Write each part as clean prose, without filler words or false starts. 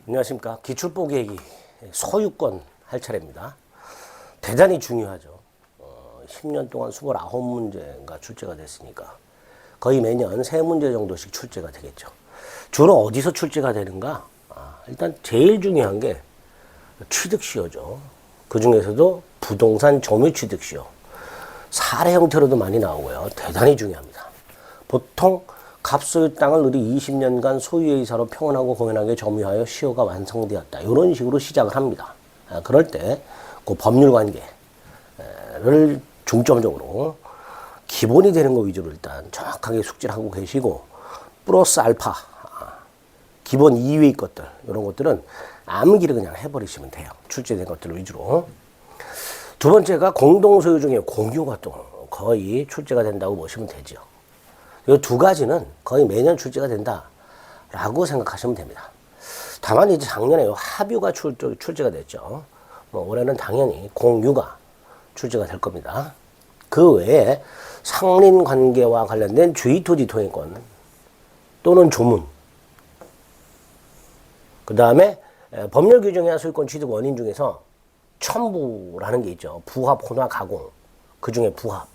안녕하십니까. 기출보기얘기 소유권 할 차례입니다. 대단히 중요하죠. 10년 동안 29문제가 출제가 됐으니까 거의 매년 3문제 정도씩 출제가 되겠죠. 주로 어디서 출제가 되는가? 일단 제일 중요한 게 취득시효죠. 그 중에서도 부동산 점유 취득시효. 사례 형태로도 많이 나오고요. 대단히 중요합니다. 보통 갑소유 땅을 을이 20년간 소유의 이사로 평온하고 공연하게 점유하여 시효가 완성되었다. 이런 식으로 시작을 합니다. 그럴 때 그 법률 관계를 중점적으로 기본이 되는 거 위주로 일단 정확하게 숙지를 하고 계시고, 플러스 알파 기본 이외의 것들, 이런 것들은 암기를 그냥 해버리시면 돼요. 출제된 것들 위주로. 두 번째가 공동소유 중에 공유가 또 거의 출제가 된다고 보시면 되죠. 이 두 가지는 거의 매년 출제가 된다라고 생각하시면 됩니다. 다만 이제 작년에 합유가 출제가 됐죠. 올해는 당연히 공유가 출제가 될 겁니다. 그 외에 상린 관계와 관련된 주의토지 통행권 또는 조문, 그 다음에 법률 규정이나 소유권 취득 원인 중에서 첨부라는 게 있죠. 부합, 혼화, 가공. 그 중에 부합.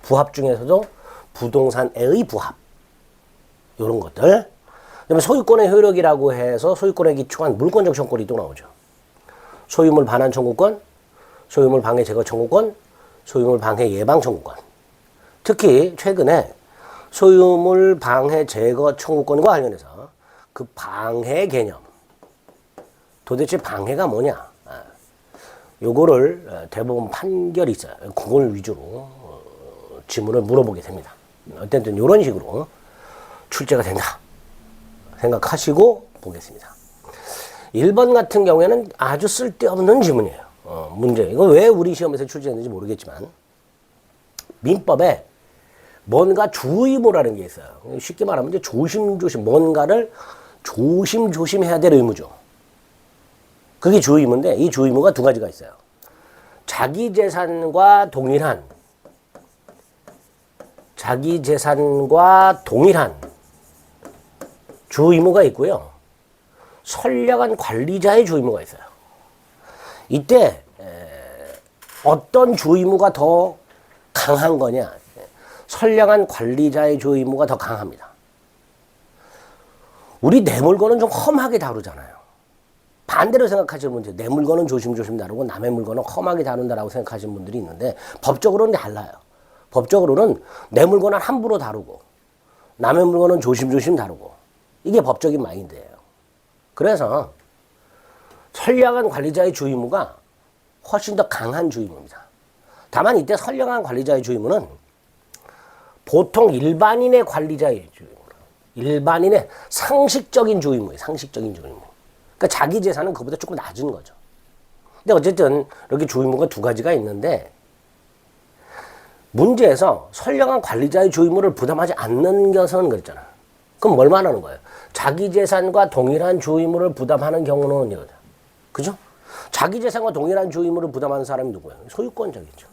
부합 중에서도 부동산의 부합. 이런 것들. 그다음에 소유권의 효력이라고 해서 소유권에 기초한 물권적 청구권이 또 나오죠. 소유물 반환 청구권, 소유물 방해 제거 청구권, 소유물 방해 예방 청구권. 특히 최근에 소유물 방해 제거 청구권과 관련해서 그 방해 개념. 도대체 방해가 뭐냐? 요거를 대법원 판결이 있어요. 그걸 위주로 질문을 물어보게 됩니다. 어쨌든 이런 식으로 출제가 된다 생각하시고 보겠습니다. 1번 같은 경우에는 아주 쓸데없는 질문이에요. 문제. 이거 왜 우리 시험에서 출제했는지 모르겠지만, 민법에 뭔가 주의무라는 게 있어요. 쉽게 말하면 이제 조심조심, 뭔가를 조심조심 해야 될 의무죠. 그게 주의무인데, 이 주의무가 두 가지가 있어요. 자기 재산과 동일한 주의무가 있고요. 선량한 관리자의 주의무가 있어요. 이때 어떤 주의무가 더 강한 거냐? 선량한 관리자의 주의무가 더 강합니다. 우리 내 물건은 좀 험하게 다루잖아요. 반대로 생각하시는 분들, 내 물건은 조심조심 다루고 남의 물건은 험하게 다룬다라고 생각하시는 분들이 있는데, 법적으로는 달라요. 법적으로는 내 물건은 함부로 다루고 남의 물건은 조심조심 다루고, 이게 법적인 마인드예요. 그래서 선량한 관리자의 주의무가 훨씬 더 강한 주의무입니다. 다만 이때 선량한 관리자의 주의무는 보통 일반인의 관리자의 주의무, 일반인의 상식적인 주의무예요. 상식적인 주의무. 그러니까 자기 재산은 그보다 조금 낮은 거죠. 근데 어쨌든 이렇게 주의무가 두 가지가 있는데, 문제에서 선량한 관리자의 주의무를 부담하지 않는 것은 그랬잖아. 그럼 뭘 말하는 거예요? 자기 재산과 동일한 주의무를 부담하는 경우는 이거다. 그죠? 자기 재산과 동일한 주의무를 부담하는 사람이 누구예요? 소유권자겠죠.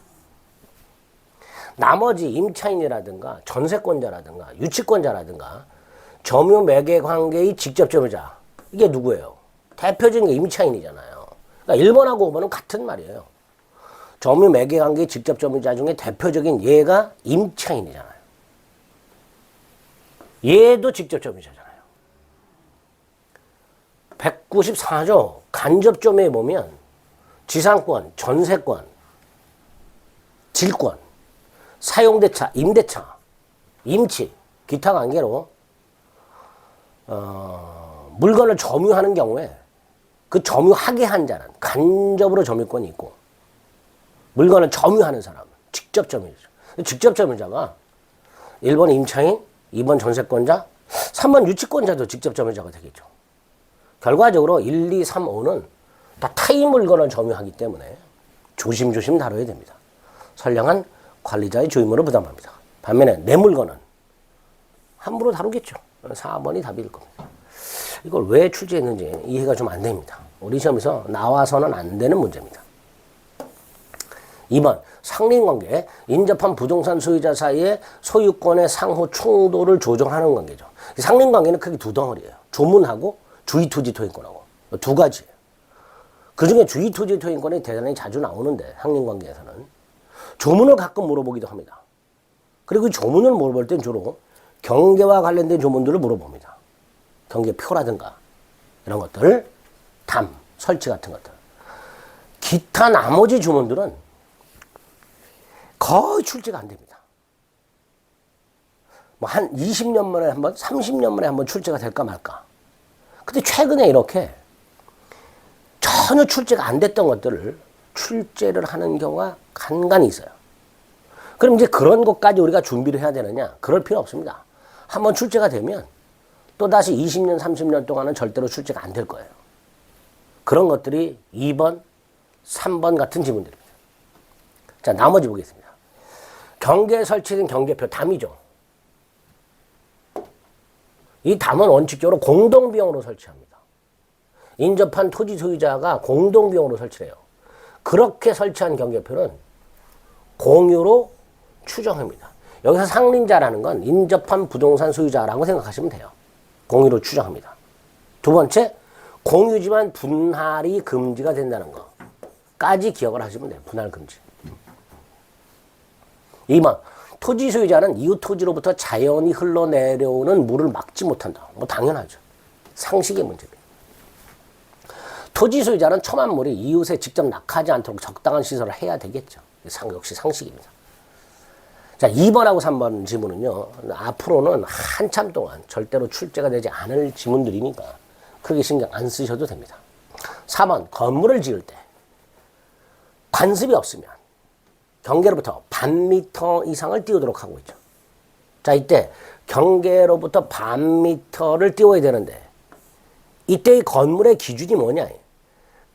나머지 임차인이라든가 전세권자라든가 유치권자라든가 점유 매개 관계의 직접 점유자, 이게 누구예요? 대표적인 게 임차인이잖아요. 그러니까 1번하고 5번은 같은 말이에요. 점유 매개 관계의 직접 점유자 중에 대표적인 얘가 임차인이잖아요. 얘도 직접 점유자잖아요. 194조 간접점유에 보면 지상권, 전세권, 질권, 사용대차, 임대차, 임치, 기타 관계로 물건을 점유하는 경우에 그 점유하게 한 자는 간접으로 점유권이 있고, 물건을 점유하는 사람은 직접 점유자. 직접 점유자가 1번 임차인, 2번 전세권자, 3번 유치권자도 직접 점유자가 되겠죠. 결과적으로 1, 2, 3, 5는 다 타인 물건을 점유하기 때문에 조심조심 다뤄야 됩니다. 선량한 관리자의 주의무를 부담합니다. 반면에 내 물건은 함부로 다루겠죠. 4번이 답일 겁니다. 이걸 왜 출제했는지 이해가 좀 안 됩니다. 우리 시험에서 나와서는 안 되는 문제입니다. 2번, 상린관계, 인접한 부동산 소유자 사이의 소유권의 상호 충돌을 조정하는 관계죠. 상린관계는 크게 두 덩어리예요. 조문하고 주의토지 토행권하고 두 가지예요. 그중에 주의토지 토행권이 대단히 자주 나오는데 상린관계에서는 조문을 가끔 물어보기도 합니다. 그리고 조문을 물어볼 땐 주로 경계와 관련된 조문들을 물어봅니다. 경계표라든가 이런 것들, 담, 설치 같은 것들. 기타 나머지 조문들은 거의 출제가 안 됩니다. 뭐 한 20년 만에 한 번, 30년 만에 한 번 출제가 될까 말까. 근데 최근에 이렇게 전혀 출제가 안 됐던 것들을 출제를 하는 경우가 간간히 있어요. 그럼 이제 그런 것까지 우리가 준비를 해야 되느냐? 그럴 필요 없습니다. 한번 출제가 되면 또다시 20년, 30년 동안은 절대로 출제가 안 될 거예요. 그런 것들이 2번, 3번 같은 지문들입니다. 자, 나머지 보겠습니다. 경계에 설치된 경계표, 담이죠. 이 담은 원칙적으로 공동비용으로 설치합니다. 인접한 토지 소유자가 공동비용으로 설치를 해요. 그렇게 설치한 경계표는 공유로 추정합니다. 여기서 상린자라는 건 인접한 부동산 소유자라고 생각하시면 돼요. 공유로 추정합니다. 두 번째, 공유지만 분할이 금지가 된다는 거까지 기억을 하시면 돼요. 분할 금지. 2번, 토지 소유자는 이웃 토지로부터 자연히 흘러내려오는 물을 막지 못한다. 뭐 당연하죠. 상식의 문제입니다. 토지 소유자는 첨한물이 이웃에 직접 낙하지 않도록 적당한 시설을 해야 되겠죠. 역시 상식입니다. 자, 2번하고 3번 지문은요, 앞으로는 한참 동안 절대로 출제가 되지 않을 지문들이니까 크게 신경 안 쓰셔도 됩니다. 4번, 건물을 지을 때 관습이 없으면 경계로부터 반 미터 이상을 띄우도록 하고 있죠. 자, 이때 경계로부터 반 미터를 띄워야 되는데 이때 이 건물의 기준이 뭐냐?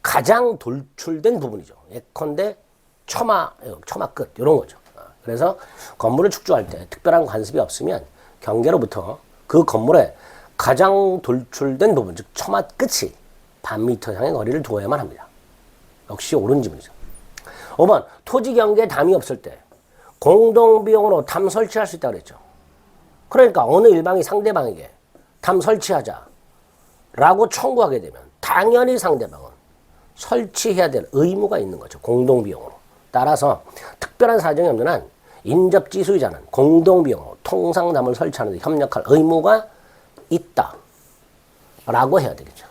가장 돌출된 부분이죠. 예컨대 처마 끝 이런 거죠. 그래서 건물을 축조할 때 특별한 관습이 없으면 경계로부터 그 건물의 가장 돌출된 부분, 즉 처마 끝이 반 미터 이상의 거리를 두어야만 합니다. 역시 옳은 지문이죠. 5번, 토지 경계에 담이 없을 때 공동비용으로 담 설치할 수 있다고 그랬죠. 그러니까 어느 일방이 상대방에게 담 설치하자라고 청구하게 되면 당연히 상대방은 설치해야 될 의무가 있는 거죠. 공동비용으로. 따라서 특별한 사정이 없는 한 인접지 소유자는 공동비용으로 통상담을 설치하는 데 협력할 의무가 있다 라고 해야 되겠죠.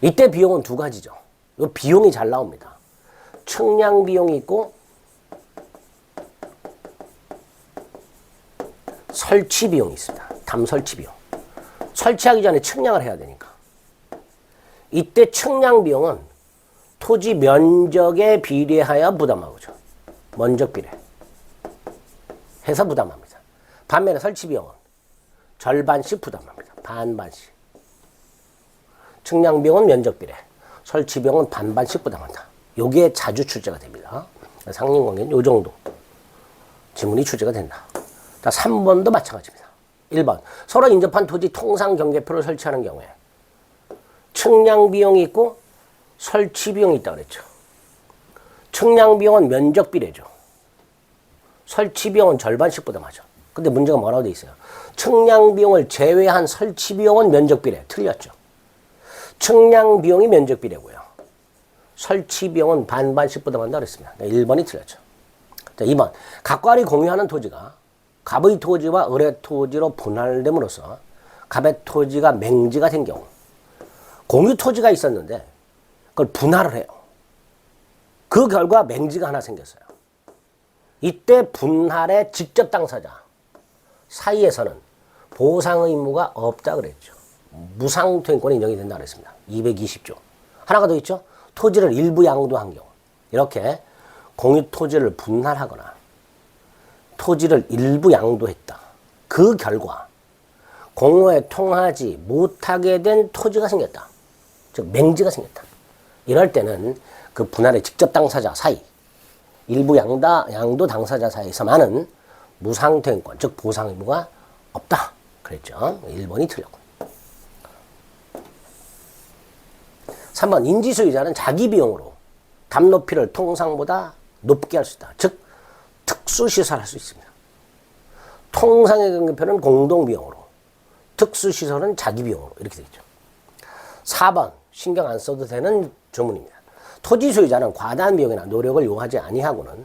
이때 비용은 두 가지죠. 이 비용이 잘 나옵니다. 측량 비용이 있고 설치 비용이 있습니다. 담 설치 비용. 설치하기 전에 측량을 해야 되니까. 이때 측량 비용은 토지 면적에 비례하여 부담하고죠. 면적 비례 해서 부담합니다. 반면에 설치 비용은 절반씩 부담합니다. 반반씩. 측량 비용은 면적 비례, 설치 비용은 반반씩 부담한다. 요게 자주 출제가 됩니다. 상린관계는 요 정도 지문이 출제가 된다. 3번도 마찬가지입니다. 1번, 서로 인접한 토지 통상 경계표를 설치하는 경우에 측량 비용이 있고 설치 비용이 있다고 그랬죠. 측량 비용은 면적 비례죠. 설치 비용은 절반씩 부담하죠. 근데 문제가 뭐라고 돼 있어요? 측량 비용을 제외한 설치 비용은 면적 비례. 틀렸죠. 측량 비용이 면적 비례고요. 설치 비용은 반반씩 부담한다고 그랬습니다. 1번이 틀렸죠. 자, 2번. 각과리 공유하는 토지가 갑의 토지와 을의 토지로 분할됨으로써 갑의 토지가 맹지가 된 경우 공유 토지가 있었는데 그걸 분할을 해요. 그 결과 맹지가 하나 생겼어요. 이때 분할의 직접 당사자 사이에서는 보상 의무가 없다 그랬죠. 무상투행권이 인정이 된다 그랬습니다. 220조. 하나가 더 있죠. 토지를 일부 양도한 경우. 이렇게 공유 토지를 분할하거나 토지를 일부 양도했다. 그 결과 공로에 통하지 못하게 된 토지가 생겼다. 즉 맹지가 생겼다. 이럴 때는 그 분할의 직접 당사자 사이, 일부 양도 당사자 사이에서만은 무상투행권, 즉 보상 의무가 없다. 그랬죠. 1번이 틀렸고. 3번, 인지소유자는 자기 비용으로 담 높이를 통상보다 높게 할 수 있다. 즉 특수시설할 수 있습니다. 통상의 경계표는 공동비용으로, 특수시설은 자기 비용으로 이렇게 되죠. 4번 신경 안 써도 되는 조문입니다. 토지 소유자는 과다한 비용이나 노력을 요하지 아니하고는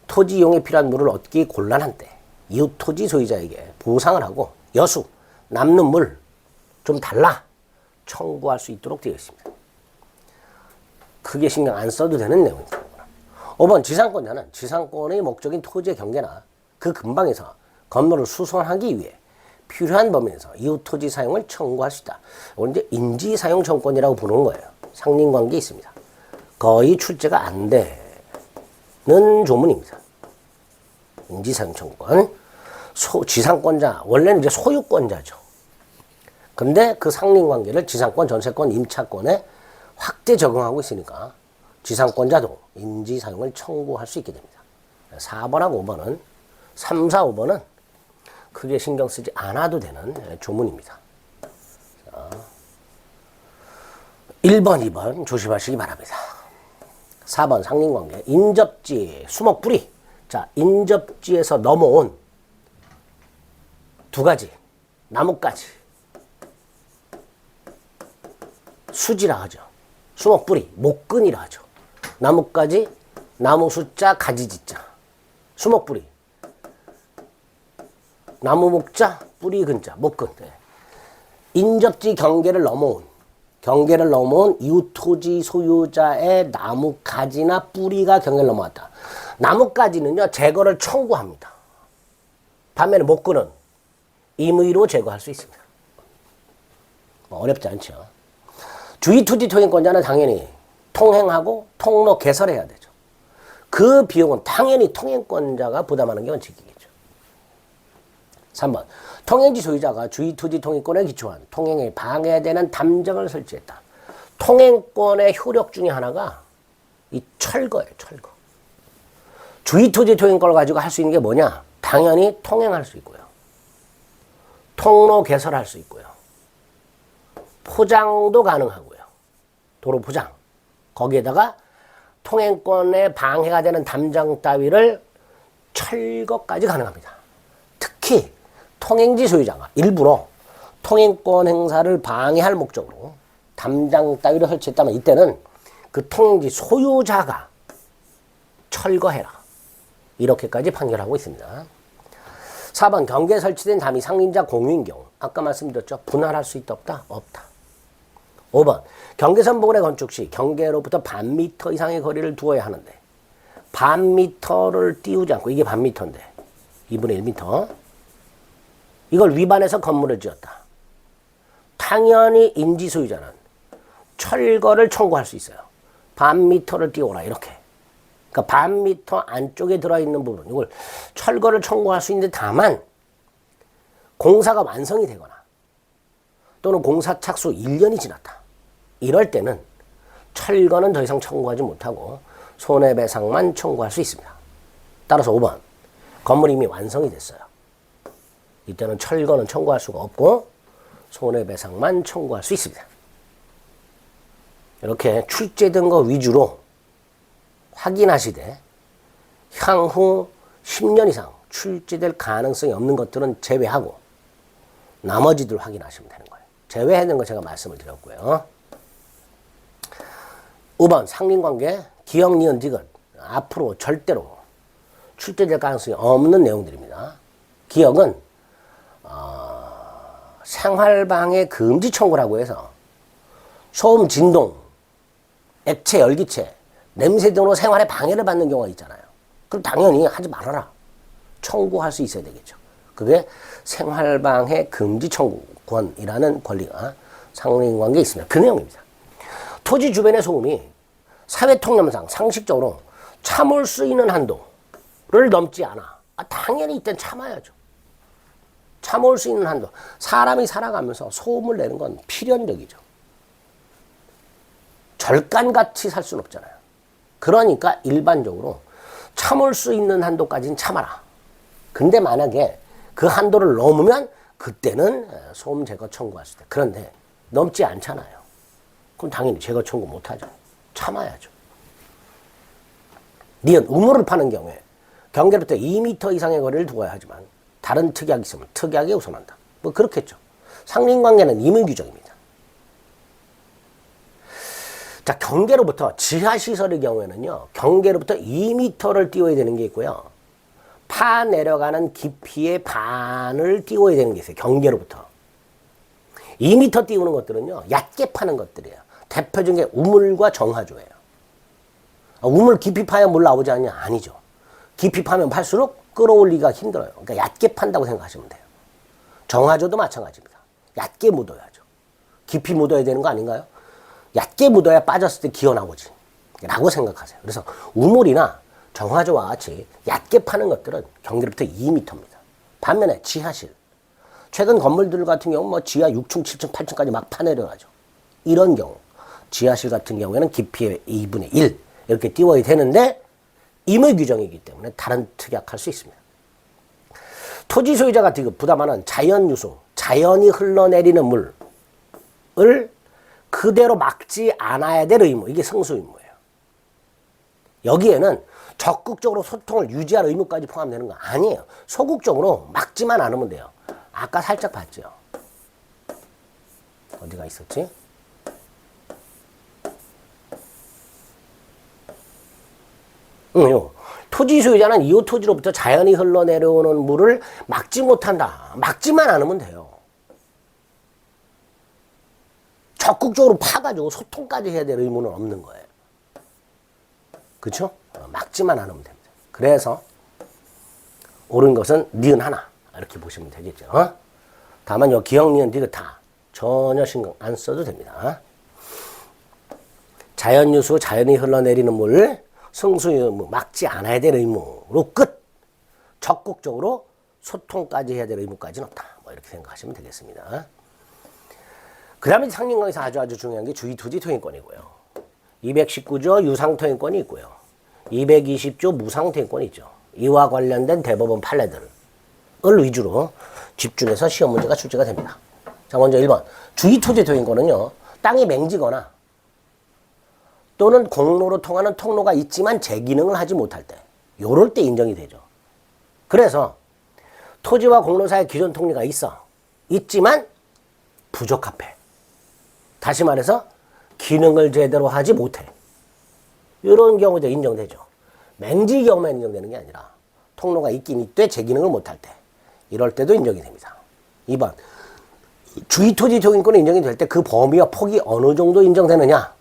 토지 이용에 필요한 물을 얻기 곤란한 때 이웃 토지 소유자에게 보상을 하고 여수 남는 물 좀 달라 청구할 수 있도록 되어 있습니다. 크게 신경 안 써도 되는 내용입니다. 5번 지상권자는 지상권의 목적인 토지의 경계나 그 근방에서 건물을 수선하기 위해 필요한 범위 내에서 이웃 토지 사용을 청구할 수 있다. 이건 이제 인지사용 청구권이라고 부르는 거예요. 상린관계에 있습니다. 거의 출제가 안 되는 조문입니다. 인지사용 청구권. 지상권자, 원래는 이제 소유권자죠. 근데 그 상린관계를 지상권, 전세권, 임차권에 확대 적용하고 있으니까 지상권자도 인지사용을 청구할 수 있게 됩니다. 4번하고 5번은 3, 4, 5번은 크게 신경 쓰지 않아도 되는 조문입니다. 자, 1번, 2번 조심하시기 바랍니다. 4번 상린관계 인접지, 수목뿌리. 자, 인접지에서 넘어온 두 가지 나뭇가지 수지라 하죠. 수목뿌리, 목근이라 하죠. 나뭇가지, 나무 숫자, 가지지자. 수목뿌리. 나무 목자, 뿌리 근자, 목근. 네. 인접지 경계를 넘어온 이웃 토지 소유자의 나뭇가지나 뿌리가 경계를 넘어왔다. 나뭇가지는요, 제거를 청구합니다. 반면에 목근은 임의로 제거할 수 있습니다. 어렵지 않죠. 주의토지 통행권자는 당연히 통행하고 통로 개설해야 되죠. 그 비용은 당연히 통행권자가 부담하는 게 원칙이겠죠. 3번 통행지 소유자가 주의토지 통행권에 기초한 통행에 방해되는 담장을 설치했다. 통행권의 효력 중에 하나가 이 철거예요. 철거. 주의토지 통행권을 가지고 할 수 있는 게 뭐냐? 당연히 통행할 수 있고요. 통로 개설할 수 있고요. 포장도 가능하고요. 도로 포장. 거기에다가 통행권에 방해가 되는 담장 따위를 철거까지 가능합니다. 특히 통행지 소유자가 일부러 통행권 행사를 방해할 목적으로 담장 따위를 설치했다면 이때는 그 통행지 소유자가 철거해라. 이렇게까지 판결하고 있습니다. 4번 경계에 설치된 담이 상린자 공유인 경우 아까 말씀드렸죠. 분할할 수 있다 없다? 없다. 5번 경계선 부근에 건축 시 경계로부터 반 미터 이상의 거리를 두어야 하는데 반 미터를 띄우지 않고 이게 반 미터인데 2분의 1미터 이걸 위반해서 건물을 지었다. 당연히 인지 소유자는 철거를 청구할 수 있어요. 반 미터를 띄워라 이렇게. 그러니까 반 미터 안쪽에 들어있는 부분 이걸 철거를 청구할 수 있는데 다만 공사가 완성이 되거나 또는 공사 착수 1년이 지났다. 이럴 때는 철거는 더 이상 청구하지 못하고 손해배상만 청구할 수 있습니다. 따라서 5번 건물이 이미 완성이 됐어요. 이때는 철거는 청구할 수가 없고 손해배상만 청구할 수 있습니다. 이렇게 출제된 거 위주로 확인하시되 향후 10년 이상 출제될 가능성이 없는 것들은 제외하고 나머지들 확인하시면 되는 거예요. 제외하는 거 제가 말씀을 드렸고요. 5번 상린관계 기역, 니은, 디귿 앞으로 절대로 출제될 가능성이 없는 내용들입니다. 기역은 생활방해 금지 청구라고 해서 소음, 진동, 액체, 열기체, 냄새 등으로 생활에 방해를 받는 경우가 있잖아요. 그럼 당연히 하지 말아라. 청구할 수 있어야 되겠죠. 그게 생활방해 금지 청구권이라는 권리가 상린관계에 있습니다. 그 내용입니다. 토지 주변의 소음이 사회통념상 상식적으로 참을 수 있는 한도를 넘지 않아. 당연히 이땐 참아야죠. 참을 수 있는 한도. 사람이 살아가면서 소음을 내는 건 필연적이죠. 절간같이 살 수는 없잖아요. 그러니까 일반적으로 참을 수 있는 한도까지는 참아라. 근데 만약에 그 한도를 넘으면 그때는 소음 제거 청구할 수 있다. 그런데 넘지 않잖아요. 그럼 당연히 제거 청구 못하죠. 참아야죠. 니은 우물을 파는 경우에 경계로부터 2m 이상의 거리를 두어야 하지만 다른 특약이 있으면 특약에 우선한다. 뭐 그렇겠죠. 상린관계는 임의규정입니다. 자, 경계로부터 지하시설의 경우에는요. 경계로부터 2m를 띄워야 되는 게 있고요. 파 내려가는 깊이의 반을 띄워야 되는 게 있어요. 경계로부터. 2m 띄우는 것들은요. 얕게 파는 것들이에요. 대표적인 게 우물과 정화조예요. 우물 깊이 파야 물 나오지 않냐? 아니죠. 깊이 파면 팔수록 끌어올리기가 힘들어요. 그러니까 얕게 판다고 생각하시면 돼요. 정화조도 마찬가지입니다. 얕게 묻어야죠. 깊이 묻어야 되는 거 아닌가요? 얕게 묻어야 빠졌을 때 기어 나오지 라고 생각하세요. 그래서 우물이나 정화조와 같이 얕게 파는 것들은 경계로부터 2m입니다. 반면에 지하실, 최근 건물들 같은 경우 뭐 지하 6층, 7층, 8층까지 막 파내려가죠. 이런 경우 지하실 같은 경우에는 깊이의 2분의 1 이렇게 띄워야 되는데 임의 규정이기 때문에 다른 특약할 수 있습니다. 토지 소유자가 부담하는 자연 유수, 자연이 흘러내리는 물을 그대로 막지 않아야 될 의무, 이게 성수 의무예요. 여기에는 적극적으로 소통을 유지할 의무까지 포함되는 거 아니에요. 소극적으로 막지만 않으면 돼요. 아까 살짝 봤죠. 어디가 있었지? 토지 소유자는 이웃 토지로부터 자연이 흘러내려오는 물을 막지 못한다. 막지만 않으면 돼요. 적극적으로 파가지고 소통까지 해야 될 의무는 없는 거예요. 그렇죠? 막지만 않으면 됩니다. 그래서 옳은 것은 니은 하나 이렇게 보시면 되겠죠. 다만 요 기역, 니은, 디귿 다 전혀 신경 안 써도 됩니다. 자연유수, 자연이 흘러내리는 물, 성수의 의무, 막지 않아야 될 의무로 끝. 적극적으로 소통까지 해야 될 의무까지는 없다. 뭐 이렇게 생각하시면 되겠습니다. 그 다음에 상린강에서 아주 중요한 게 주의토지 토행권이고요. 219조 유상토행권이 있고요. 220조 무상토행권이 있죠. 이와 관련된 대법원 판례들을 위주로 집중해서 시험 문제가 출제가 됩니다. 자, 먼저 1번. 주의토지 토행권은요. 땅이 맹지거나 또는 공로로 통하는 통로가 있지만 제 기능을 하지 못할 때, 요럴 때 인정이 되죠. 그래서 토지와 공로 사이에 기존 통로가 있지만 부적합해. 다시 말해서 기능을 제대로 하지 못해. 이런 경우도 인정되죠. 맹지 경우만 인정되는 게 아니라 통로가 있긴 있되 제 기능을 못할 때, 이럴 때도 인정이 됩니다. 2번. 주의토지 토행권이 인정이 될 때 그 범위와 폭이 어느 정도 인정되느냐?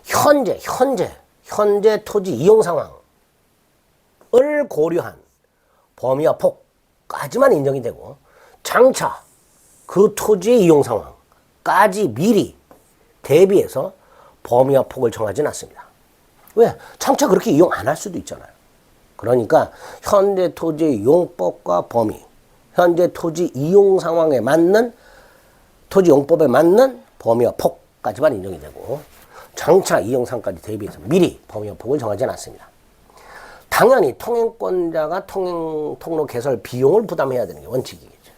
현재 토지 이용 상황을 고려한 범위와 폭까지만 인정이 되고, 장차 그 토지의 이용 상황까지 미리 대비해서 범위와 폭을 정하지는 않습니다. 왜? 장차 그렇게 이용 안 할 수도 있잖아요. 그러니까 현재 토지의 용법과 범위, 현재 토지 이용 상황에 맞는 토지 용법에 맞는 범위와 폭까지만 인정이 되고, 장차 이용상까지 대비해서 미리 범위와 폭을 정하지는 않습니다. 당연히 통행권자가 통로 개설 비용을 부담해야 되는 게 원칙이겠죠.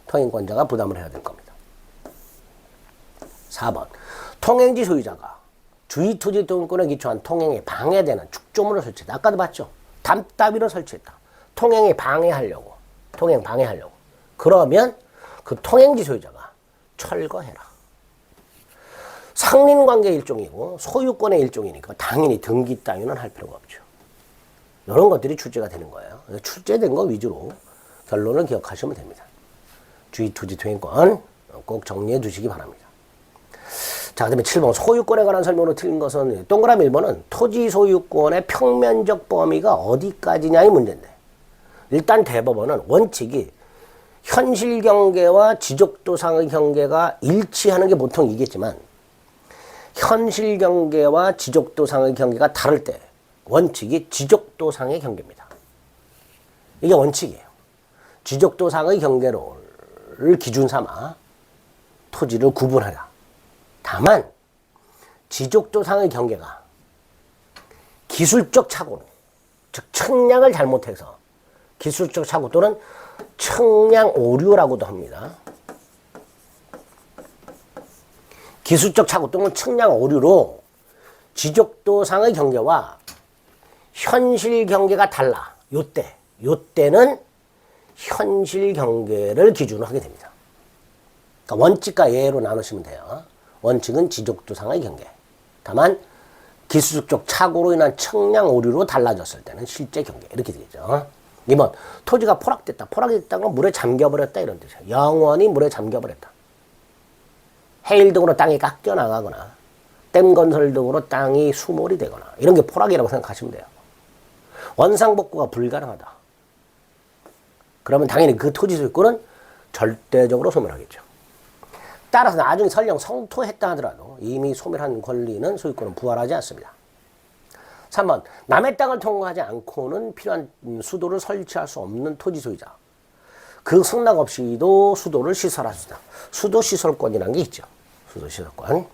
통행권자가 부담을 해야 될 겁니다. 4번. 통행지 소유자가 주의토지 통행권에 기초한 통행에 방해되는 축조물을 설치했다. 아까도 봤죠. 담따비를 설치했다. 통행 방해하려고. 그러면 그 통행지 소유자가 철거해라. 상린관계 일종이고 소유권의 일종이니까 당연히 등기 따위는 할 필요가 없죠. 이런 것들이 출제가 되는 거예요. 출제된 거 위주로 결론을 기억하시면 됩니다. 주의토지 토행권 꼭 정리해 두시기 바랍니다. 자, 그 다음에 7번. 소유권에 관한 설명으로 틀린 것은 동그라미 1번은 토지 소유권의 평면적 범위가 어디까지냐의 문제인데, 일단 대법원은 원칙이 현실 경계와 지적도상의 경계가 일치하는 게 보통 이겠지만, 현실 경계와 지적도상의 경계가 다를 때 원칙이 지적도상의 경계입니다. 이게 원칙이에요. 지적도상의 경계를 기준 삼아 토지를 구분하라. 다만 지적도상의 경계가 기술적 착오로, 즉 측량을 잘못해서 기술적 착오 또는 측량 오류라고도 합니다. 기술적 착오 또는 측량 오류로 지적도상의 경계와 현실 경계가 달라. 요때는 현실 경계를 기준으로 하게 됩니다. 그러니까 원칙과 예로 나누시면 돼요. 원칙은 지적도상의 경계, 다만 기술적 착오로 인한 청량 오류로 달라졌을 때는 실제 경계 이렇게 되겠죠. 2번 토지가 포락됐다. 포락됐다는 건 물에 잠겨버렸다 이런 뜻이에요. 영원히 물에 잠겨버렸다. 해일 등으로 땅이 깎여 나가거나 댐 건설 등으로 땅이 수몰이 되거나 이런 게 포락이라고 생각하시면 돼요. 원상복구가 불가능하다. 그러면 당연히 그 토지 소유권은 절대적으로 소멸하겠죠. 따라서 나중에 설령 성토했다 하더라도 이미 소멸한 권리는 소유권은 부활하지 않습니다. 3번 남의 땅을 통과하지 않고는 필요한 수도를 설치할 수 없는 토지 소유자. 그 승낙 없이도 수도를 시설할 수 있다. 수도 시설권이라는 게 있죠. 수도 시설권.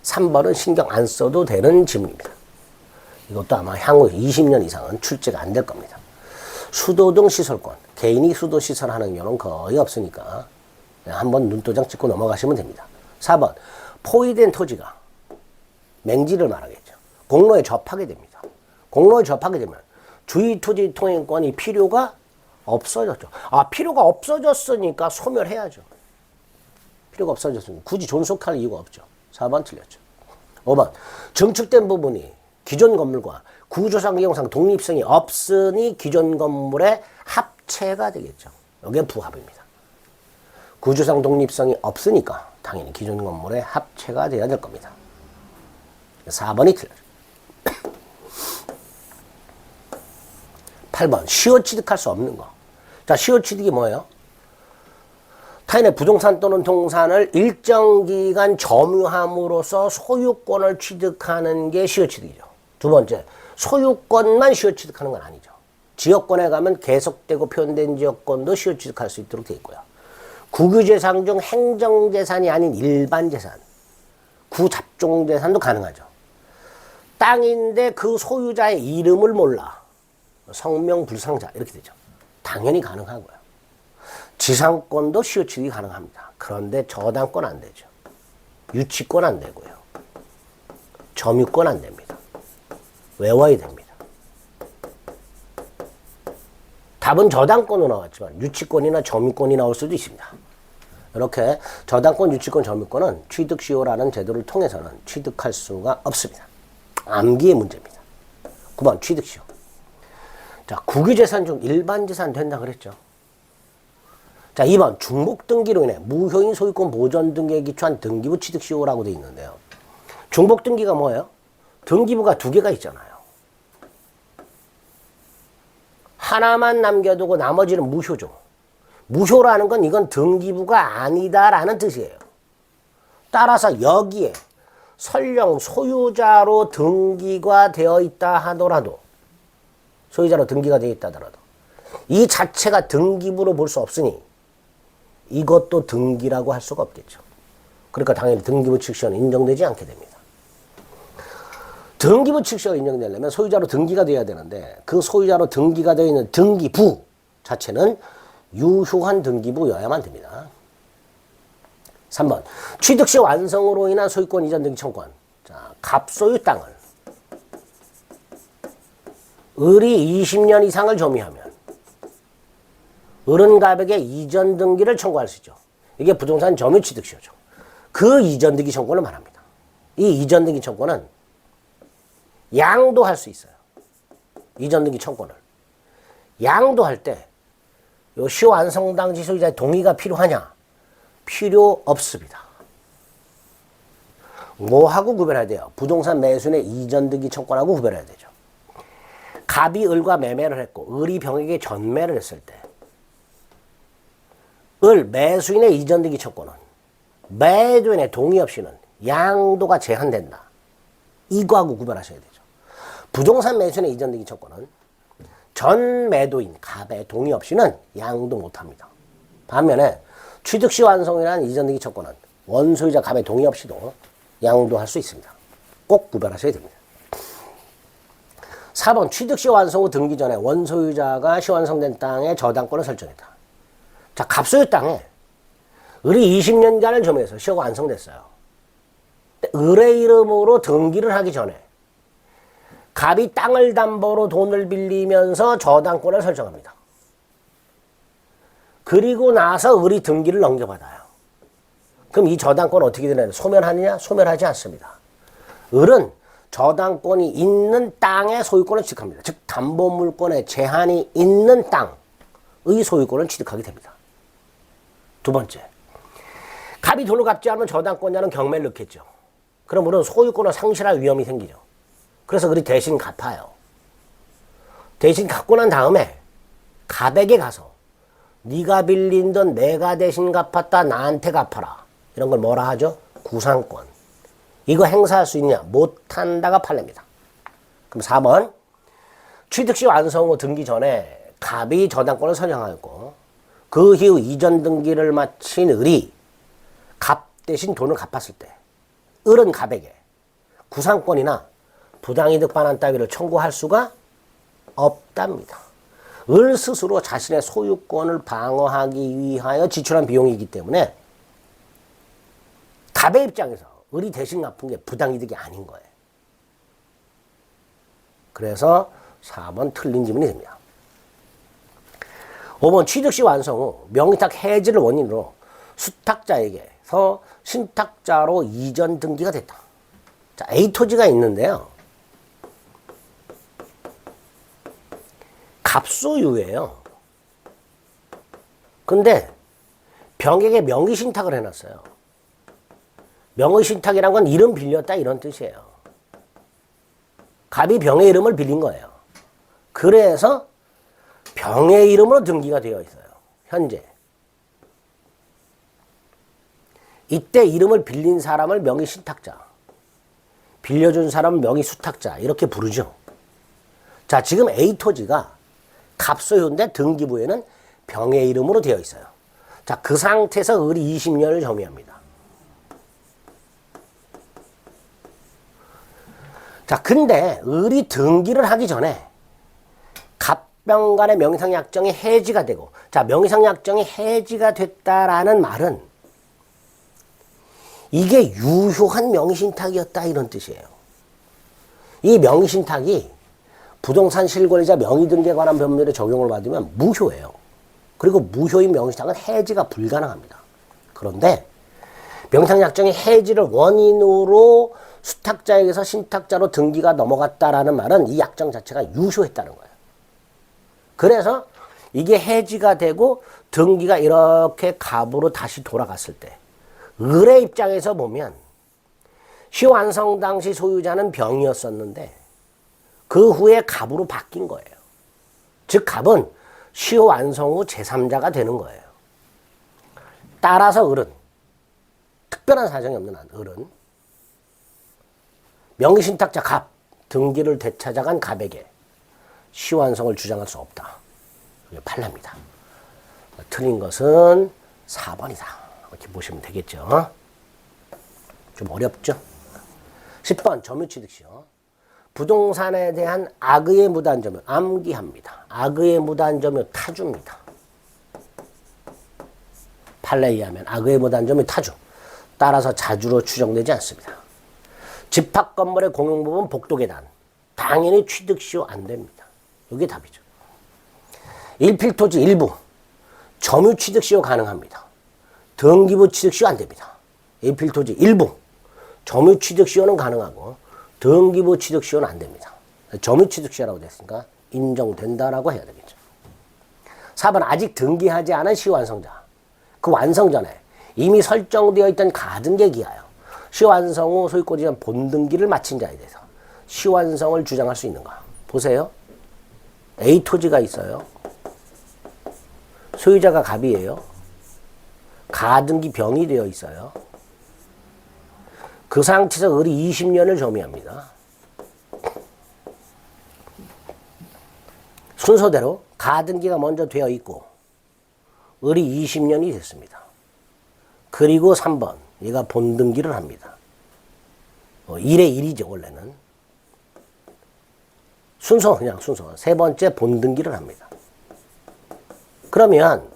3번은 신경 안 써도 되는 지문입니다. 이것도 아마 향후 20년 이상은 출제가 안 될 겁니다. 수도 등 시설권. 개인이 수도 시설하는 경우는 거의 없으니까 한번 눈도장 찍고 넘어가시면 됩니다. 4번 포위된 토지가 맹지를 말하겠죠. 공로에 접하게 됩니다. 공로에 접하게 되면 주의 토지 통행권이 필요가 없어졌죠. 아, 필요가 없어졌으니까 소멸해야죠. 필요가 없어졌으니까 굳이 존속할 이유가 없죠. 4번 틀렸죠. 5번 증축된 부분이 기존 건물과 구조상 이용상 독립성이 없으니 기존 건물의 합체가 되겠죠. 이게 부합입니다. 구조상 독립성이 없으니까 당연히 기존 건물의 합체가 돼야 될 겁니다. 4번이 틀려요. 8번 시효 취득할 수 없는 거. 자, 시효 취득이 뭐예요? 타인의 부동산 또는 동산을 일정 기간 점유함으로써 소유권을 취득하는 게 시효 취득이죠. 두 번째, 소유권만 시효 취득하는 건 아니죠. 지역권에 가면 계속되고 표현된 지역권도 시효 취득할 수 있도록 되어 있고요. 국유재산 중 행정재산이 아닌 일반재산, 구잡종재산도 가능하죠. 땅인데 그 소유자의 이름을 몰라. 성명불상자 이렇게 되죠. 당연히 가능하고요. 지상권도 시효 취득이 가능합니다. 그런데 저당권 안 되죠. 유치권 안 되고요. 점유권 안 됩니다. 외워야 됩니다. 답은 저당권으로 나왔지만 유치권이나 점유권이 나올 수도 있습니다. 이렇게 저당권, 유치권, 점유권은 취득시효라는 제도를 통해서는 취득할 수가 없습니다. 암기의 문제입니다. 9번 취득시효. 자, 국유재산 중 일반재산 된다 그랬죠. 자, 2번 중복등기로 인해 무효인 소유권 보전 등기에 기초한 등기부 취득시효라고 되어 있는데요. 중복등기가 뭐예요? 등기부가 두 개가 있잖아요. 하나만 남겨두고 나머지는 무효죠. 무효라는 건 이건 등기부가 아니다라는 뜻이에요. 따라서 여기에 설령 소유자로 등기가 되어 있다 하더라도 소유자로 등기가 되어 있다 하더라도 이 자체가 등기부로 볼 수 없으니 이것도 등기라고 할 수가 없겠죠. 그러니까 당연히 등기부 취득시효는 인정되지 않게 됩니다. 등기부 취득시효가 인정되려면 소유자로 등기가 되어야 되는데 그 소유자로 등기가 되어 있는 등기부 자체는 유효한 등기부여야만 됩니다. 3번 취득시 완성으로 인한 소유권 이전 등기 청구권. 자, 갑소유 땅을 을이 20년 이상을 점유하면 을은 갑에게 이전 등기를 청구할 수 있죠. 이게 부동산 점유 취득시효죠. 그 이전 등기 청구를 말합니다. 이 이전 등기 청구는 양도할 수 있어요. 이전 등기 청구를 양도할 때 요 시효 완성 당시 소유자의 동의가 필요하냐? 필요 없습니다. 뭐하고 구별해야 돼요? 부동산 매수인의 이전 등기 청구하고 구별해야 되죠. 갑이 을과 매매를 했고 을이 병에게 전매를 했을 때 을 매수인의 이전 등기 청구는 매도인의 동의 없이는 양도가 제한된다. 이거하고 구별하셔야 되죠. 부동산 매수인의 이전 등기 청구는 전 매도인 갑의 동의 없이는 양도 못합니다. 반면에 취득시 완성이라는 이전 등기 청구는 원소유자 갑의 동의 없이도 양도할 수 있습니다. 꼭 구별하셔야 됩니다. 4번 취득시 완성 후 등기 전에 원소유자가 시완성된 땅에 저당권을 설정했다. 자, 갑소유 땅에 을이 20년간을 점유해서 시효가 완성됐어요. 을의 이름으로 등기를 하기 전에 갑이 땅을 담보로 돈을 빌리면서 저당권을 설정합니다. 그리고 나서 을이 등기를 넘겨받아요. 그럼 이 저당권은 어떻게 되나요? 소멸하느냐? 소멸하지 않습니다. 을은 저당권이 있는 땅의 소유권을 취득합니다. 즉 담보물권에 제한이 있는 땅의 소유권을 취득하게 됩니다. 두 번째, 갑이 돈을 갚지 않으면 저당권자는 경매를 넣겠죠. 그럼 을은 소유권을 상실할 위험이 생기죠. 그래서 을이 대신 갚아요. 대신 갚고 난 다음에 갑에게 가서 네가 빌린 돈 내가 대신 갚았다, 나한테 갚아라. 이런 걸 뭐라 하죠? 구상권. 이거 행사할 수 있냐? 못한다가 판례입니다. 그럼 4번, 취득시 완성 후 등기 전에 갑이 저당권을 선정하였고 그 이후 이전 등기를 마친 을이 갑 대신 돈을 갚았을 때 을은 갑에게 구상권이나 부당이득 반환 따위를 청구할 수가 없답니다. 을 스스로 자신의 소유권을 방어하기 위하여 지출한 비용이기 때문에 갑의 입장에서 을이 대신 갚은 게 부당이득이 아닌 거예요. 그래서 4번 틀린 지문이 됩니다. 5번 취득시 완성 후 명의탁 해지를 원인으로 수탁자에게서 신탁자로 이전 등기가 됐다. 자, A토지가 있는데요. 갑소유예요. 근데 병에게 명의신탁을 해놨어요. 명의신탁이란 건 이름 빌렸다 이런 뜻이에요. 갑이 병의 이름을 빌린 거예요. 그래서 병의 이름으로 등기가 되어 있어요. 현재. 이때 이름을 빌린 사람을 명의신탁자, 빌려준 사람을 명의수탁자 이렇게 부르죠. 자, 지금 A토지가 갑소유인데 등기부에는 병의 이름으로 되어 있어요. 자, 그 상태에서 을이 20년을 점유합니다. 자, 근데 을이 등기를 하기 전에 갑병 간의 명의상 약정이 해지가 되고, 자, 명의상 약정이 해지가 됐다라는 말은 이게 유효한 명의신탁이었다 이런 뜻이에요. 이 명의신탁이 부동산 실권자 명의등기에 관한 법률에 적용을 받으면 무효예요. 그리고 무효인 명의신탁은 해지가 불가능합니다. 그런데 명의상 약정의 해지를 원인으로 수탁자에게서 신탁자로 등기가 넘어갔다라는 말은 이 약정 자체가 유효했다는 거예요. 그래서 이게 해지가 되고 등기가 이렇게 갑으로 다시 돌아갔을 때 을의 입장에서 보면 시완성 당시 소유자는 병이었었는데 그 후에 갑으로 바뀐 거예요. 즉 갑은 시효완성 후 제3자가 되는 거예요. 따라서 을은, 특별한 사정이 없는 한 을은 명의신탁자 갑, 등기를 되찾아간 갑에게 시완성을 주장할 수 없다. 이게 판례입니다. 틀린 것은 4번이다. 이렇게 보시면 되겠죠. 좀 어렵죠? 10번 점유취득시효. 부동산에 대한 악의의 무단점유 암기합니다. 악의의 무단점유 타주입니다. 판례에 의하면 악의의 무단점유 타주. 따라서 자주로 추정되지 않습니다. 집합 건물의 공용부분 복도계단. 당연히 취득시효 안 됩니다. 이게 답이죠. 일필토지 일부. 점유취득시효 가능합니다. 등기부 취득시효 안 됩니다. 일필토지 일부. 점유취득시효는 가능하고 등기부 취득시효는 안 됩니다. 점유취득시효라고 됐으니까 인정된다라고 해야 되겠죠. 4번 아직 등기하지 않은 시완성자. 그 완성 전에 이미 설정되어 있던 가등기에 기하여 시완성 후 소유권 이전 본등기를 마친 자에 대해서 시완성을 주장할 수 있는가. 보세요. A토지가 있어요. 소유자가 갑이에요. 가등기 병이 되어 있어요. 그 상태에서 을이 20년을 점유합니다. 순서대로 가등기가 먼저 되어 있고 을이 20년이 됐습니다. 그리고 3번 얘가 본등기를 합니다. 1의 1이죠 원래는. 그냥 순서. 세 번째 본등기를 합니다. 그러면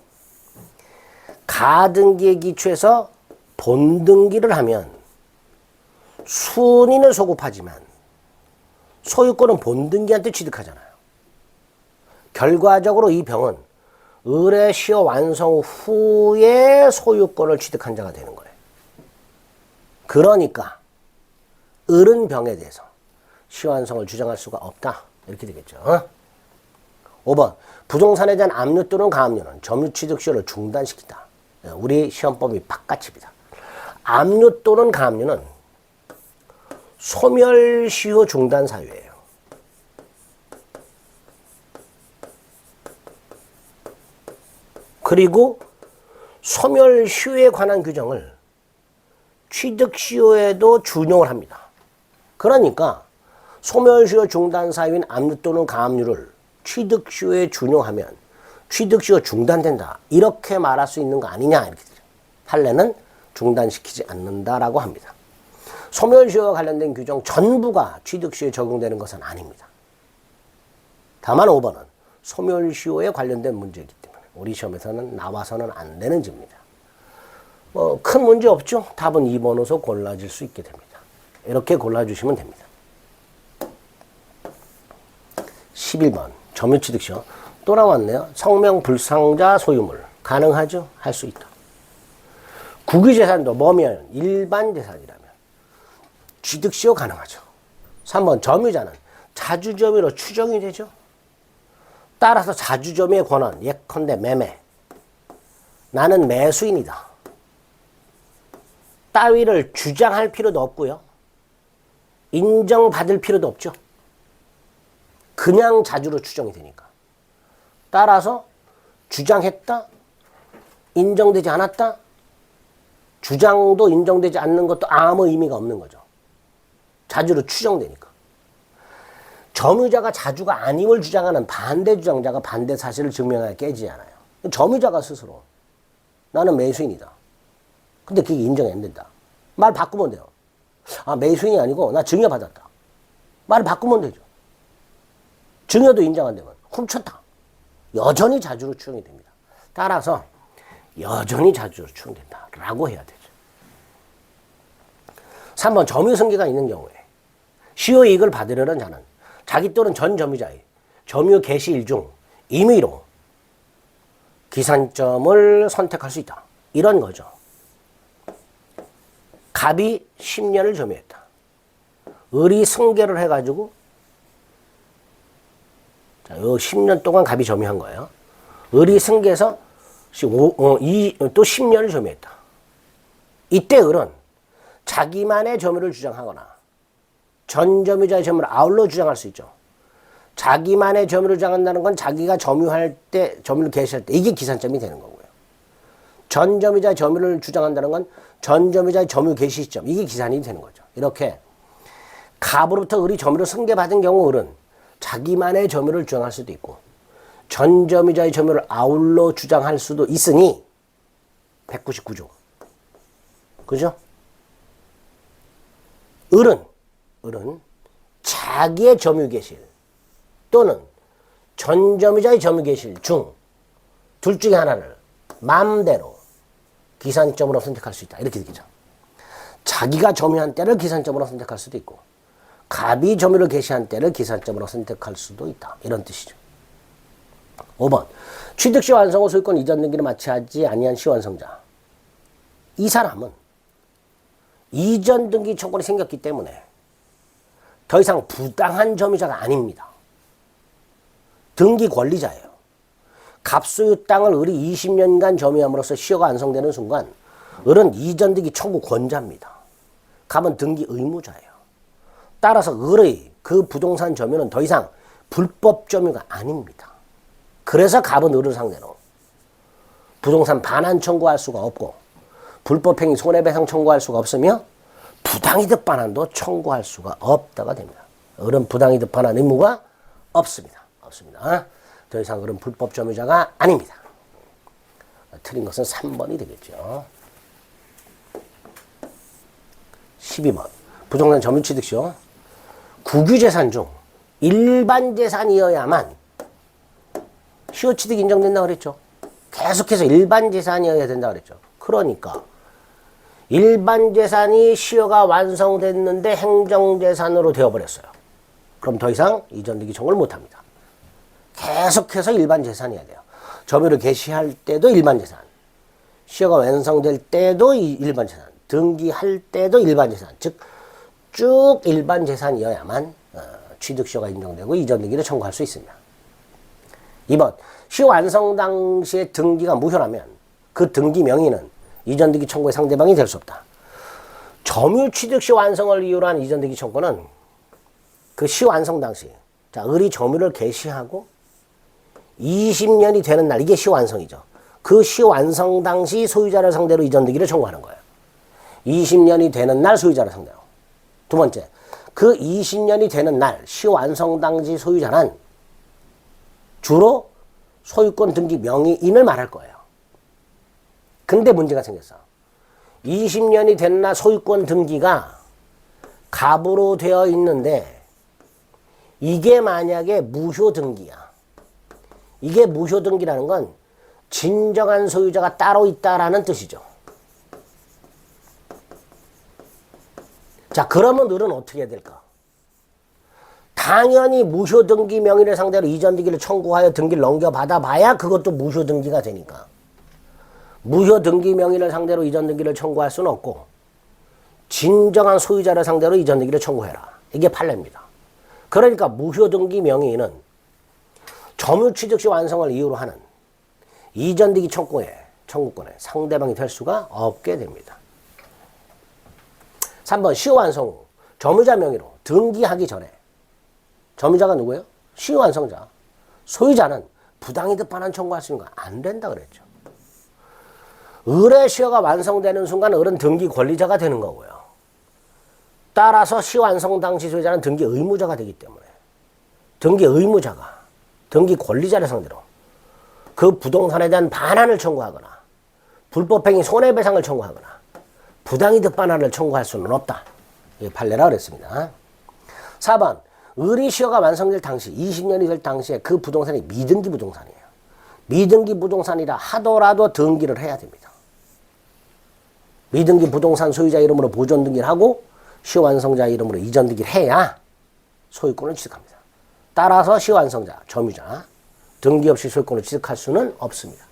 가등기에 기초해서 본등기를 하면 순위는 소급하지만 소유권은 본등기한테 취득하잖아요. 결과적으로 이 병은 을의 시효 완성 후에 소유권을 취득한 자가 되는 거예요. 그러니까 을은 병에 대해서 시효완성을 주장할 수가 없다. 이렇게 되겠죠. 5번 부동산에 대한 압류 또는 가압류는 점유취득시효를 중단시킨다. 우리 시험법이 바깥입니다. 압류 또는 가압류는 소멸시효 중단 사유예요. 그리고 소멸시효에 관한 규정을 취득시효에도 준용을 합니다. 그러니까 소멸시효 중단 사유인 압류 또는 가압류를 취득시효에 준용하면 취득시효 중단된다. 이렇게 말할 수 있는 거 아니냐 이렇게 되죠. 판례는 중단시키지 않는다라고 합니다. 소멸시효와 관련된 규정 전부가 취득시효에 적용되는 것은 아닙니다. 다만 5번은 소멸시효에 관련된 문제이기 때문에 우리 시험에서는 나와서는 안 되는 집입니다. 큰 문제 없죠? 답은 2번으로 골라질 수 있게 됩니다. 이렇게 골라주시면 됩니다. 11번 점유취득시효 또 나왔네요. 성명불상자 소유물 가능하죠? 할 수 있다. 국유재산도 뭐면 일반 재산이라면 취득시효 가능하죠. 3번 점유자는 자주점유로 추정이 되죠. 따라서 자주점유의 권한 예컨대 매매 나는 매수인이다. 따위를 주장할 필요도 없고요. 인정받을 필요도 없죠. 그냥 자주로 추정이 되니까. 따라서 주장했다, 인정되지 않았다, 주장도 인정되지 않는 것도 아무 의미가 없는 거죠. 자주로 추정되니까. 점유자가 자주가 아님을 주장하는 반대 주장자가 반대 사실을 증명하여 깨지지 않아요. 점유자가 스스로 나는 매수인이다. 근데 그게 인정이 안 된다. 말 바꾸면 돼요. 아, 매수인이 아니고 나 증여받았다. 말 바꾸면 되죠. 증여도 인정 안 되면 훔쳤다. 여전히 자주로 추정이 됩니다. 따라서 여전히 자주로 추정된다 라고 해야 되죠. 3번 점유승계가 있는 경우에 시효이익을 받으려는 자는 자기 또는 전 점유자의 점유 개시일 중 임의로 기산점을 선택할 수 있다. 이런 거죠. 갑이 10년을 점유했다. 을이 승계를 해가지고 자, 요 10년 동안 갑이 점유한 거예요. 을이 승계해서 또 10년을 점유했다. 이때 을은 자기만의 점유를 주장하거나 전 점유자의 점유를 아울러 주장할 수 있죠. 자기만의 점유를 주장한다는 건 자기가 점유할 때, 점유를 개시할 때 이게 기산점이 되는 거고요. 전 점유자의 점유를 주장한다는 건 전 점유자의 점유 개시 시점 이게 기산이 되는 거죠. 이렇게 갑으로부터 을이 점유를 승계받은 경우 을은 자기만의 점유를 주장할 수도 있고 전 점유자의 점유를 아울러 주장할 수도 있으니 199조. 그죠? 을은 자기의 점유 개실 또는 전 점유자의 점유 개실 중 둘 중에 하나를 마음대로 기산점으로 선택할 수 있다. 이렇게 되겠죠. 자기가 점유한 때를 기산점으로 선택할 수도 있고 갑이 점유를 개시한 때를 기산점으로 선택할 수도 있다. 이런 뜻이죠. 5번 취득시 완성 후 소유권 이전 등기를 마치지 아니한 시완성자. 이 사람은 이전 등기 청구권이 생겼기 때문에 더 이상 부당한 점유자가 아닙니다. 등기 권리자예요. 갑소유 땅을 을이 20년간 점유함으로써 시효가 완성되는 순간 을은 이전 등기 청구 권자입니다. 갑은 등기 의무자예요. 따라서 을의 그 부동산 점유는 더 이상 불법 점유가 아닙니다. 그래서 갑은 을을 상대로 부동산 반환 청구할 수가 없고 불법행위 손해배상 청구할 수가 없으며 부당이득 반환도 청구할 수가 없다가 됩니다. 을은 부당이득 반환 의무가 없습니다. 더 이상 을은 불법 점유자가 아닙니다. 틀린 것은 3번이 되겠죠. 12번 부동산 점유취득시효 국유재산 중 일반 재산이어야만 시효취득 인정된다고 그랬죠. 계속해서 일반 재산이어야 된다고 그랬죠. 그러니까 일반 재산이 시효가 완성됐는데 행정재산으로 되어버렸어요. 그럼 더 이상 이전 등기 청구를 못합니다. 계속해서 일반 재산이어야 돼요. 점유를 개시할 때도 일반 재산, 시효가 완성될 때도 일반 재산, 등기할 때도 일반 재산, 즉 쭉 일반 재산이어야만 취득시효가 인정되고 이전 등기를 청구할 수 있습니다. 2번, 시효 완성 당시에 등기가 무효라면 그 등기 명의는 이전 등기 청구의 상대방이 될 수 없다. 점유 취득시 완성을 이유로 한 이전 등기 청구는 그 시 완성 당시, 자, 을이 점유를 개시하고 20년이 되는 날, 이게 시 완성이죠. 그 시 완성 당시 소유자를 상대로 이전 등기를 청구하는 거예요. 20년이 되는 날 소유자를 상대로. 두 번째, 그 20년이 되는 날 시 완성 당시 소유자는 주로 소유권 등기 명의인을 말할 거예요. 근데 문제가 생겼어. 20년이 된 날 소유권 등기가 갑으로 되어 있는데 이게 만약에 무효 등기야. 이게 무효 등기라는 건 진정한 소유자가 따로 있다라는 뜻이죠. 자, 그러면 을은 어떻게 해야 될까? 당연히 무효 등기 명의를 상대로 이전 등기를 청구하여 등기를 넘겨받아 봐야 그것도 무효 등기가 되니까. 무효 등기 명의를 상대로 이전 등기를 청구할 수는 없고 진정한 소유자를 상대로 이전 등기를 청구해라. 이게 판례입니다. 그러니까 무효 등기 명의는 점유 취득시 완성을 이유로 하는 이전 등기 청구권의 상대방이 될 수가 없게 됩니다. 3번, 시효 완성 후 점유자 명의로 등기하기 전에 점유자가 누구예요? 시효 완성자. 소유자는 부당이득 반환 청구할 수 있는 거 안 된다 그랬죠. 을의 시효가 완성되는 순간 을은 등기 권리자가 되는 거고요. 따라서 시 완성 당시 소유자는 등기 의무자가 되기 때문에 등기 의무자가 등기 권리자를 상대로 그 부동산에 대한 반환을 청구하거나 불법행위 손해배상을 청구하거나 부당이득 반환을 청구할 수는 없다. 이게 판례라 그랬습니다. 4번, 을이 시효가 완성될 당시 20년이 될 당시에 그 부동산이 미등기 부동산이에요. 미등기 부동산이라 하더라도 등기를 해야 됩니다. 미등기 부동산 소유자 이름으로 보존 등기를 하고 시효완성자 이름으로 이전 등기를 해야 소유권을 취득합니다. 따라서 시효완성자, 점유자, 등기 없이 소유권을 취득할 수는 없습니다.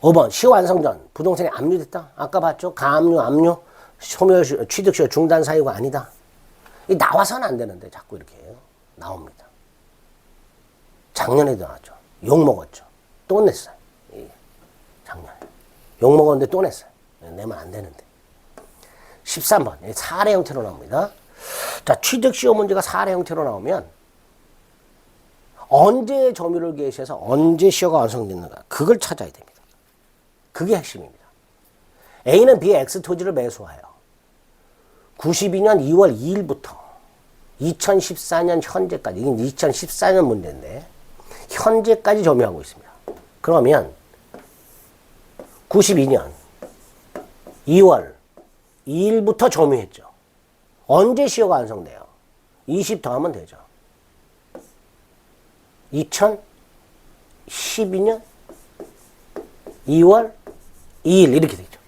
5번, 시효완성 전 부동산이 압류됐다. 아까 봤죠? 가압류, 압류, 소멸, 취득시효 중단 사유가 아니다. 이 나와서는 안 되는데 자꾸 이렇게 나옵니다. 작년에도 나왔죠. 욕먹었죠. 또 냈어요. 작년에. 욕먹었는데 또 냈어요. 내면 안 되는데. 13번. 사례 형태로 나옵니다. 자, 취득시효 문제가 사례 형태로 나오면 언제 점유를 개시해서 언제 시효가 완성됐는가 그걸 찾아야 됩니다. 그게 핵심입니다. A는 B의 X 토지를 매수하여 92년 2월 2일부터 2014년 현재까지, 이게 2014년 문제인데 현재까지 점유하고 있습니다. 그러면 92년 2월 2일부터 점유했죠. 언제 시효가 완성돼요? 20 더하면 되죠. 2012년 2월 2일 이렇게 되죠.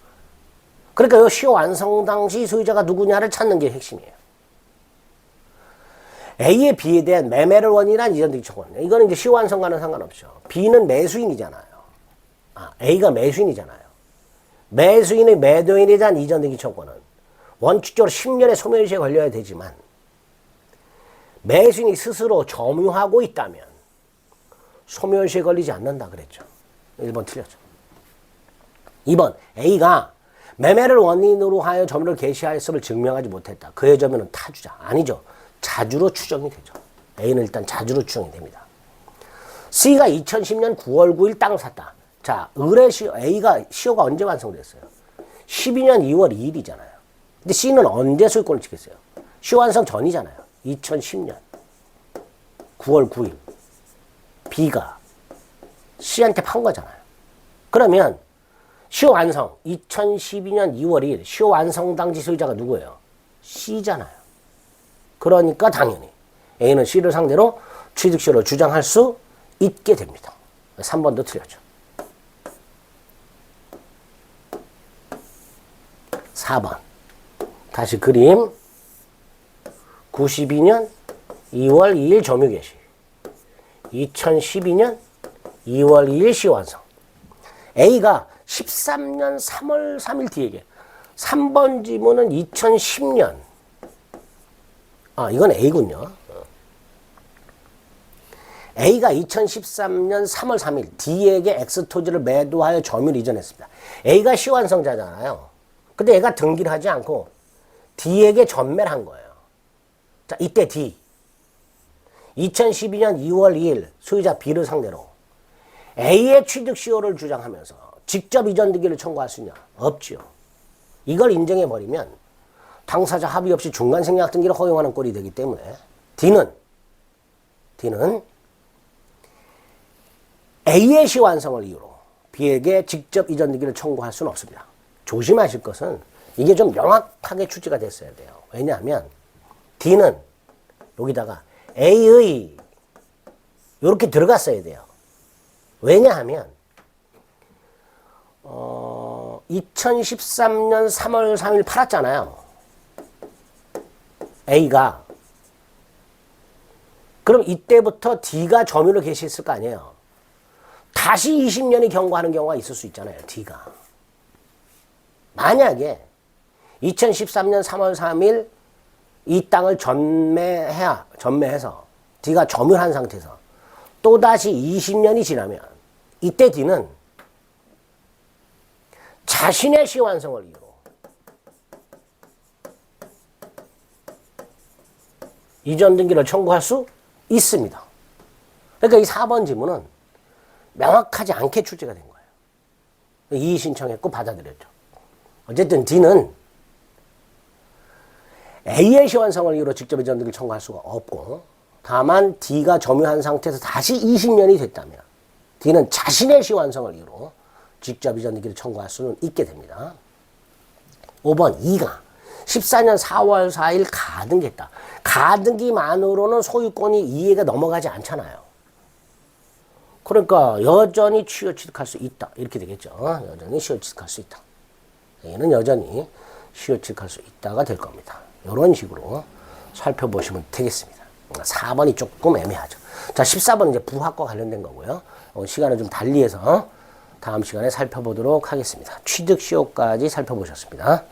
그러니까 이 시효 완성 당시 소유자가 누구냐를 찾는 게 핵심이에요. A의 B에 대한 매매를 원인한 이전 등기 청구는 이거는 이제 시효 완성과는 상관없죠. B는 매수인이잖아요. A가 매수인이잖아요. 매수인의 매도인에 대한 이전 등기 청구는 원칙적으로 10년의 소멸시효에 걸려야 되지만 매수인이 스스로 점유하고 있다면 소멸시효에 걸리지 않는다 그랬죠. 1번 틀렸죠. 2번, A가 매매를 원인으로 하여 점유를 개시하였음을 증명하지 못했다. 그의 점유는 타주자. 아니죠. 자주로 추정이 되죠. A는 일단 자주로 추정이 됩니다. C가 2010년 9월 9일 땅을 샀다. 자, 을의 시효, A가 시효가 언제 완성됐어요? 12년 2월 2일이잖아요. 근데 C는 언제 소유권을 취득했어요? 시효 완성 전이잖아요. 2010년 9월 9일. B가 C한테 판 거잖아요. 그러면 시효 완성 2012년 2월 2일 시효 완성 당시 소유자가 누구예요? C잖아요. 그러니까 당연히 A는 C를 상대로 취득시효를 주장할 수 있게 됩니다. 3번도 틀렸죠. 4번. 다시 그림. 92년 2월 2일 점유 개시. 2012년 2월 2일 시효 완성. A가 13년 3월 3일 D에게. 3번 지문은 2010년. 이건 A군요. A가 2013년 3월 3일 D에게 X 토지를 매도하여 점유를 이전했습니다. A가 시완성자잖아요. 근데 얘가 등기를 하지 않고 D에게 전매를 한 거예요. 자, 이때 D. 2012년 2월 2일 소유자 B를 상대로 A의 취득 시효를 주장하면서 직접 이전 등기를 청구할 수 있냐? 없지요. 이걸 인정해버리면 당사자 합의 없이 중간 생략 등기를 허용하는 꼴이 되기 때문에 D는 A의 시완성을 이유로 B에게 직접 이전 등기를 청구할 수는 없습니다. 조심하실 것은 이게 좀 명확하게 출제가 됐어야 돼요. 왜냐하면 D는 여기다가 A의 이렇게 들어갔어야 돼요. 왜냐하면 2013년 3월 3일 팔았잖아요. A가. 그럼 이때부터 D가 점유를 개시했을 거 아니에요. 다시 20년이 경과하는 경우가 있을 수 있잖아요. D가. 만약에 2013년 3월 3일 이 땅을 전매해서 D가 점유한 상태에서 또다시 20년이 지나면 이때 D는 자신의 시완성을 이유로 이전 등기를 청구할 수 있습니다. 그러니까 이 4번 지문은 명확하지 않게 출제가 된 거예요. 이의 신청했고 받아들였죠. 어쨌든 D는 A의 시완성을 이유로 직접 이전 등기를 청구할 수가 없고 다만 D가 점유한 상태에서 다시 20년이 됐다면 D는 자신의 시완성을 이유로 직접 이전 등기를 청구할 수는 있게 됩니다. 5번 2가 14년 4월 4일 가등기했다. 가등기만으로는 소유권이 이해가 넘어가지 않잖아요. 그러니까 여전히 취득 취득할 수 있다. 이렇게 되겠죠. 여전히 취득 취득할 수 있다. 얘는 여전히 취득 취득할 수 있다가 될 겁니다. 이런 식으로 살펴보시면 되겠습니다. 4번이 조금 애매하죠. 자, 14번은 이제 부합과 관련된 거고요. 시간을 좀 달리해서 다음 시간에 살펴보도록 하겠습니다. 취득 시효까지 살펴보셨습니다.